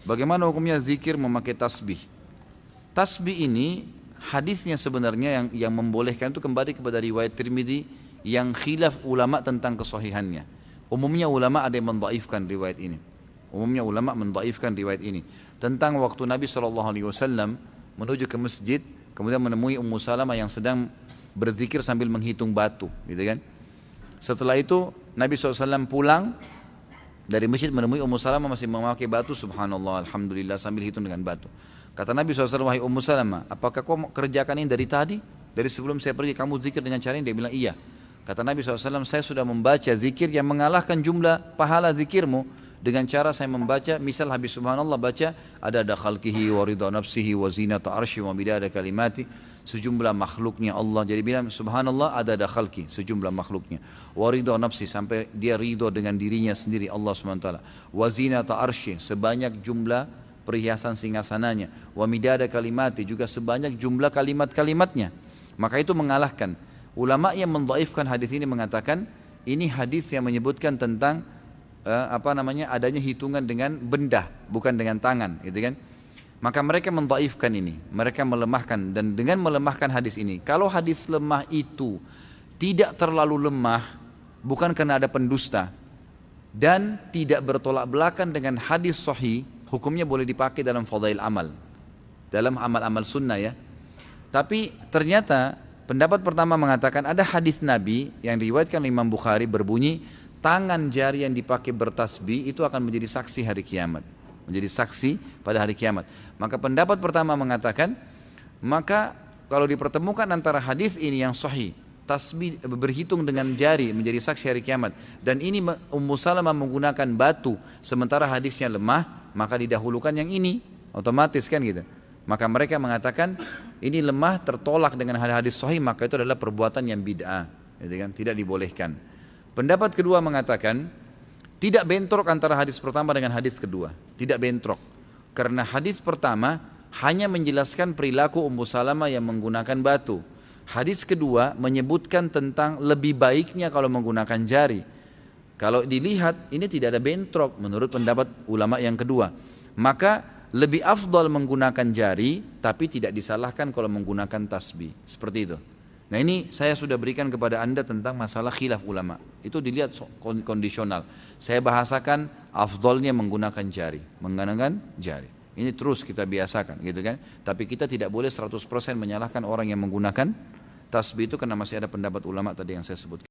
Bagaimana hukumnya zikir memakai tasbih? Tasbih ini hadisnya sebenarnya yang membolehkan itu kembali kepada riwayat Tirmidzi yang khilaf ulama tentang kesahihannya. Umumnya ulama ada yang mendhaifkan riwayat ini. Umumnya ulama mendhaifkan riwayat ini tentang waktu Nabi SAW menuju ke masjid, kemudian menemui Ummu Salamah yang sedang berzikir sambil menghitung batu, gitu kan? Setelah itu Nabi SAW pulang dari masjid menemui Ummu Salamah masih memakai batu, subhanallah, alhamdulillah, sambil hitung dengan batu. Kata Nabi SAW, wahai Ummu Salamah, apakah kau kerjakan ini dari tadi? Dari sebelum saya pergi kamu zikir dengan cara ini? Dia bilang iya. Kata Nabi SAW, saya sudah membaca zikir yang mengalahkan jumlah pahala zikirmu dengan cara saya membaca, misal habis subhanallah baca ada khalqihi wa ridha nafsihi wa zinata arsy wa midada kalimati, sejumlah makhluknya Allah. Jadi bilang subhanallah ada khalqi, sejumlah makhluknya, wa ridha nafsi, sampai dia ridho dengan dirinya sendiri Allah SWT, wa zinata arsy, sebanyak jumlah perhiasan singgasananya, wa midada kalimati, juga sebanyak jumlah kalimat-kalimatnya. Maka itu mengalahkan. Ulama yang mendhaifkan hadis ini mengatakan ini hadis yang menyebutkan tentang adanya hitungan dengan benda, bukan dengan tangan, gitu kan? Maka mereka mendhaifkan ini, mereka melemahkan, dan dengan melemahkan hadis ini, kalau hadis lemah itu tidak terlalu lemah, bukan karena ada pendusta dan tidak bertolak belakang dengan hadis sahih, hukumnya boleh dipakai dalam fadail amal, dalam amal-amal sunnah ya. Tapi ternyata pendapat pertama mengatakan ada hadis Nabi yang diriwayatkan Imam Bukhari berbunyi tangan jari yang dipakai bertasbih itu akan menjadi saksi hari kiamat, menjadi saksi pada hari kiamat. Maka pendapat pertama mengatakan, maka kalau dipertemukan antara hadis ini yang sahih, tasbih berhitung dengan jari menjadi saksi hari kiamat, dan ini Ummu Salamah menggunakan batu sementara hadisnya lemah, maka didahulukan yang ini, otomatis kan gitu. Maka mereka mengatakan ini lemah tertolak dengan hadis sahih, maka itu adalah perbuatan yang bid'ah, gitu kan? Tidak dibolehkan. Pendapat kedua mengatakan tidak bentrok antara hadis pertama dengan hadis kedua, tidak bentrok, karena hadis pertama hanya menjelaskan perilaku Ummu Salamah yang menggunakan batu. Hadis kedua menyebutkan tentang lebih baiknya kalau menggunakan jari. Kalau dilihat ini tidak ada bentrok menurut pendapat ulama yang kedua, maka lebih afdal menggunakan jari, tapi tidak disalahkan kalau menggunakan tasbih, seperti itu. Nah ini saya sudah berikan kepada anda tentang masalah khilaf ulama, itu dilihat kondisional. Saya bahasakan afdalnya menggunakan jari, ini terus kita biasakan, gitu kan. Tapi kita tidak boleh 100% menyalahkan orang yang menggunakan tasbih itu, karena masih ada pendapat ulama tadi yang saya sebutkan.